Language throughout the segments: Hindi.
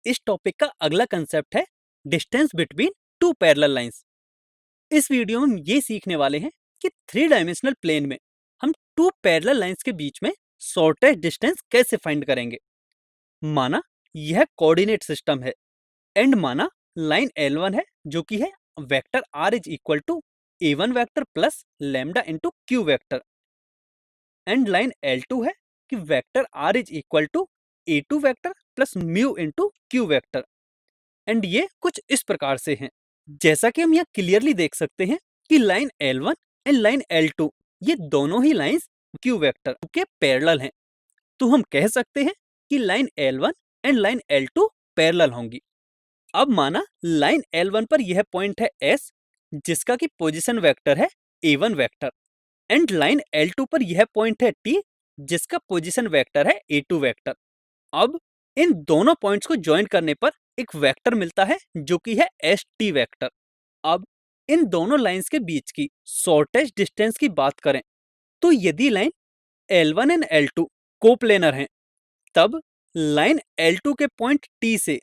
इस टॉपिक का अगला कंसेप्ट है distance between two parallel lines. इस वीडियो में हम ये सीखने वाले हैं कि थ्री डायमेंशनल प्लेन में हम टू पैरेलल लाइंस के बीच में शॉर्टेस्ट डिस्टेंस कैसे फाइंड करेंगे। माना यह कोऑर्डिनेट सिस्टम है एंड माना लाइन L1 है जो कि है vector R is equal to A1 vector plus lambda into Q vector and line L2 है कि vector R is equal to A2 vector plus mu into Q vector and ये कुछ इस प्रकार से हैं। जैसा कि हम यहाँ क्लियरली देख सकते हैं कि line L1 and line L2 ये दोनों ही लाइंस Q वेक्टर के पैरेलल हैं, तो हम कह सकते हैं कि line L1 and line L2 parallel होंगी। अब माना लाइन L1 पर यह पॉइंट है S जिसका कि पोजीशन वेक्टर है A1 vector and line L2 पर यह पॉइंट है T जिसका पोजीशन वेक्टर है A2 वेक्टर। अब इन दोनों पॉइंट्स को ज्वाइन करने पर एक वेक्टर मिलता है जो कि है ST वेक्टर। अब इन दोनों लाइंस के बीच की शॉर्टेस्ट डिस्टेंस की बात करें तो यदि line L1 and L2 coplanar हैं तब लाइन L2 के पॉइंट T से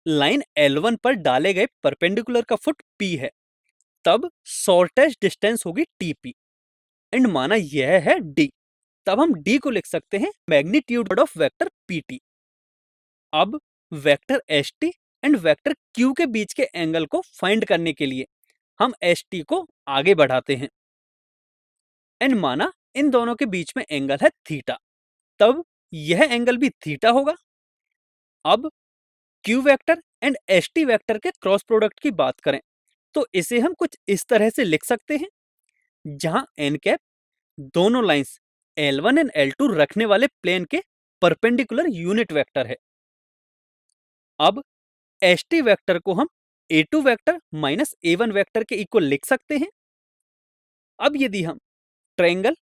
लाइन L1 पर डाले गए परपेंडिकुलर का फुट P है, तब शॉर्टेस्ट डिस्टेंस होगी TP एंड माना यह है D, तब हम D को लिख सकते हैं मैग्नीट्यूड ऑफ वेक्टर PT। अब vector ST and vector Q के बीच के एंगल को फाइंड करने के लिए हम ST को आगे बढ़ाते हैं एंड माना इन दोनों के बीच में एंगल है थीटा, तब यह एंगल भी थीटा होगा। अब Q vector and ST vector के क्रॉस प्रोडक्ट की बात करें तो इसे हम कुछ इस तरह से लिख सकते हैं, जहां n कैप दोनों लाइंस L1 एंड L2 रखने वाले प्लेन के परपेंडिकुलर यूनिट वेक्टर है। अब ST वेक्टर को हम A2 vector minus A1 vector के इक्वल लिख सकते हैं। अब यदि हम ट्रायंगल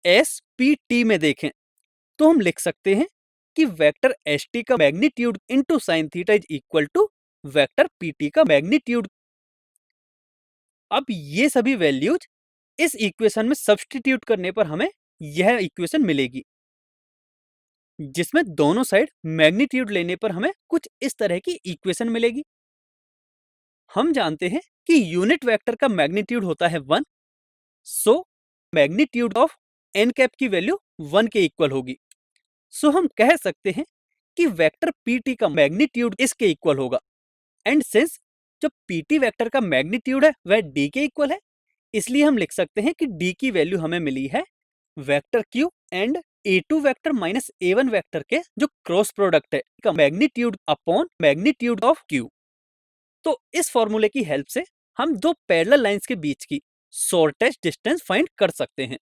SPT में देखें तो हम लिख सकते हैं कि वेक्टर ST का magnitude into sine theta is equal to vector PT का मैग्नीट्यूड। अब ये सभी वैल्यूज इस इक्वेशन में सब्स्टिट्यूट करने पर हमें यह इक्वेशन मिलेगी, जिसमें दोनों साइड मैग्नीट्यूड लेने पर हमें कुछ इस तरह की इक्वेशन मिलेगी। हम जानते हैं कि यूनिट वेक्टर का मैग्नीट्यूड होता है 1, so magnitude of n cap की वैल्यू 1 के इक्वल होगी। सो हम कह सकते हैं कि वेक्टर PT का मैग्नीट्यूड इसके इक्वल होगा एंड सिंस जो PT वेक्टर का मैग्नीट्यूड है वह D के इक्वल है, इसलिए हम लिख सकते हैं कि D की वैल्यू हमें मिली है vector Q and A2 vector minus A1 vector के जो क्रॉस प्रोडक्ट है का magnitude upon magnitude of Q। तो इस फॉर्मूले की हेल्प से हम दो पैरेलल लाइंस के बीच की शॉर्टेस्ट डिस्टेंस फाइंड कर सकते हैं।